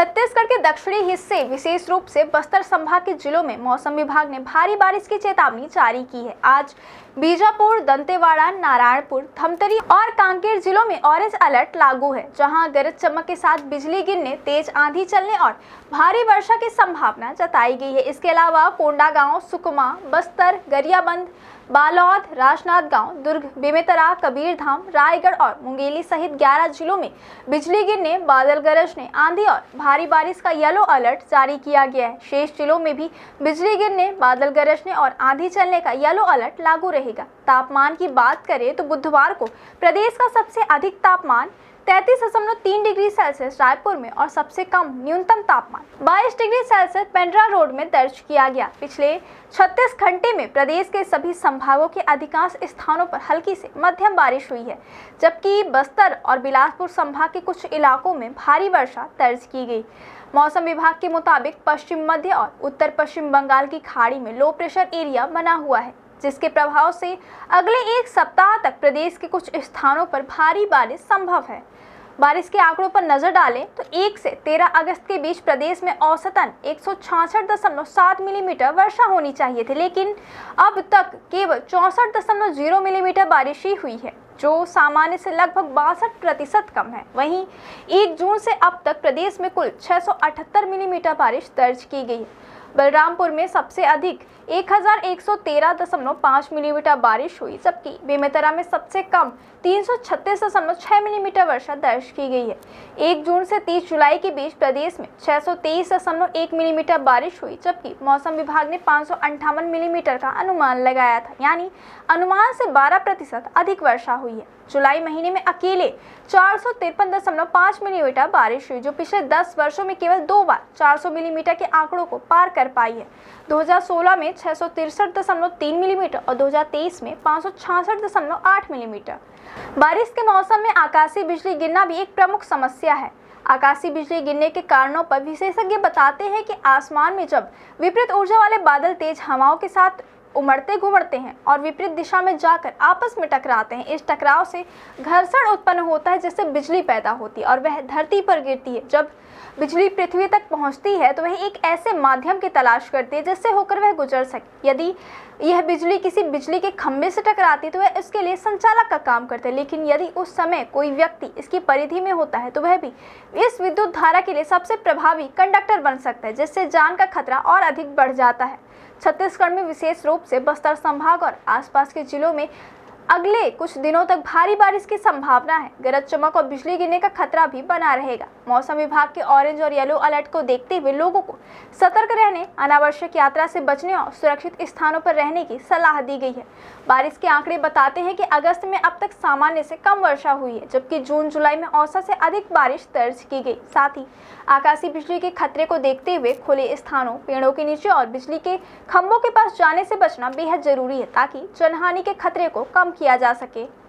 छत्तीसगढ़ के दक्षिणी हिस्से विशेष रूप से बस्तर संभाग के जिलों में मौसम विभाग ने भारी बारिश की चेतावनी जारी की है। आज बीजापुर, दंतेवाड़ा, नारायणपुर, धमतरी और कांकेर जिलों में ऑरेंज अलर्ट लागू है, जहां गरज चमक के साथ बिजली गिरने, तेज आंधी चलने और भारी वर्षा की संभावना जताई गई है। इसके अलावा कोंडागांव, सुकमा, बस्तर, गरियाबंद, बालोद, राजनांदगांव, दुर्ग, बेमेतरा, कबीरधाम, रायगढ़ और मुंगेली सहित 11 जिलों में बिजली गिरने, बादल गरजने, आंधी और भारी बारिश का येलो अलर्ट जारी किया गया है। शेष जिलों में भी बिजली गिरने, बादल गरजने और आंधी चलने का येलो अलर्ट लागू रहेगा। तापमान की बात करें तो बुधवार को प्रदेश का सबसे अधिक तापमान 33.3 डिग्री सेल्सियस रायपुर में और सबसे कम न्यूनतम तापमान 22 डिग्री सेल्सियस पेंड्रा रोड में दर्ज किया गया। पिछले 36 घंटे में प्रदेश के सभी संभागों के अधिकांश स्थानों पर हल्की से मध्यम बारिश हुई है, जबकि बस्तर और बिलासपुर संभाग के कुछ इलाकों में भारी वर्षा दर्ज की गई। मौसम विभाग के मुताबिक पश्चिम मध्य और उत्तर पश्चिम बंगाल की खाड़ी में लो प्रेशर एरिया बना हुआ है, जिसके प्रभाव से अगले एक सप्ताह तक प्रदेश के कुछ स्थानों पर भारी बारिश संभव है। बारिश के आंकड़ों पर नजर डालें तो 1 से 13 अगस्त के बीच प्रदेश में औसतन 166.7 मिलीमीटर वर्षा होनी चाहिए थी, लेकिन अब तक केवल 64.0 मिलीमीटर बारिश ही हुई है, जो सामान्य से लगभग 62% कम है। वहीं 1 जून से अब तक प्रदेश में कुल 678 मिलीमीटर बारिश दर्ज की गई है। बलरामपुर में सबसे अधिक 1113.5 मिलीमीटर बारिश हुई, जबकि बेमेतरा में सबसे कम 336.6 मिलीमीटर वर्षा दर्ज की गई है। 1 जून से 30 जुलाई के बीच प्रदेश में 623.1 मिलीमीटर बारिश हुई, जबकि मौसम विभाग ने 558 मिलीमीटर का अनुमान लगाया था, यानी अनुमान से 12% अधिक वर्षा हुई है। जुलाई महीने में अकेले 453.5 मिलीमीटर बारिश हुई, जो पिछले 10 वर्षों में केवल 2 बार 400 मिलीमीटर के आंकड़ों को पार कर पाई है। 2016 में 663.3 मिलीमीटर और 2023 में 566.8 मिलीमीटर। बारिश के मौसम में आकाशीय बिजली गिरना भी एक प्रमुख समस्या है। आकाशीय बिजली गिरने के कारणों पर विशेषज्ञ बताते हैं कि आसमान में जब विपरीत ऊर्जा वाले बादल तेज हवाओं के साथ उमड़ते घुमड़ते हैं और विपरीत दिशा में जाकर आपस में टकराते हैं, इस टकराव से घर्षण उत्पन्न होता है, जिससे बिजली पैदा होती है और वह धरती पर गिरती है। जब बिजली पृथ्वी तक पहुंचती है तो वह एक ऐसे माध्यम की तलाश करती है जिससे होकर वह गुजर सके। यदि यह बिजली किसी बिजली के खंभे से टकराती है तो वह इसके लिए संचालक का काम करता है, लेकिन यदि उस समय कोई व्यक्ति इसकी परिधि में होता है तो वह भी इस विद्युत धारा के लिए सबसे प्रभावी कंडक्टर बन सकता है, जिससे जान का खतरा और अधिक बढ़ जाता है। छत्तीसगढ़ में विशेष रूप से बस्तर संभाग और आसपास के जिलों में अगले कुछ दिनों तक भारी बारिश की संभावना है। गरज चमक और बिजली गिरने का खतरा भी बना रहेगा। मौसम विभाग के ऑरेंज और येलो अलर्ट को देखते हुए लोगों को सतर्क रहने, अनावश्यक यात्रा से बचने और सुरक्षित स्थानों पर रहने की सलाह दी गई है। बारिश के आंकड़े बताते हैं कि अगस्त में अब तक सामान्य से कम वर्षा हुई है, जबकि जून जुलाई में औसत से अधिक बारिश दर्ज की गई। साथ ही आकाशीय बिजली के खतरे को देखते हुए खुले स्थानों, पेड़ों के नीचे और बिजली के खंभों के पास जाने से बचना बेहद जरूरी है, ताकि जनहानि के खतरे को कम किया जा सके।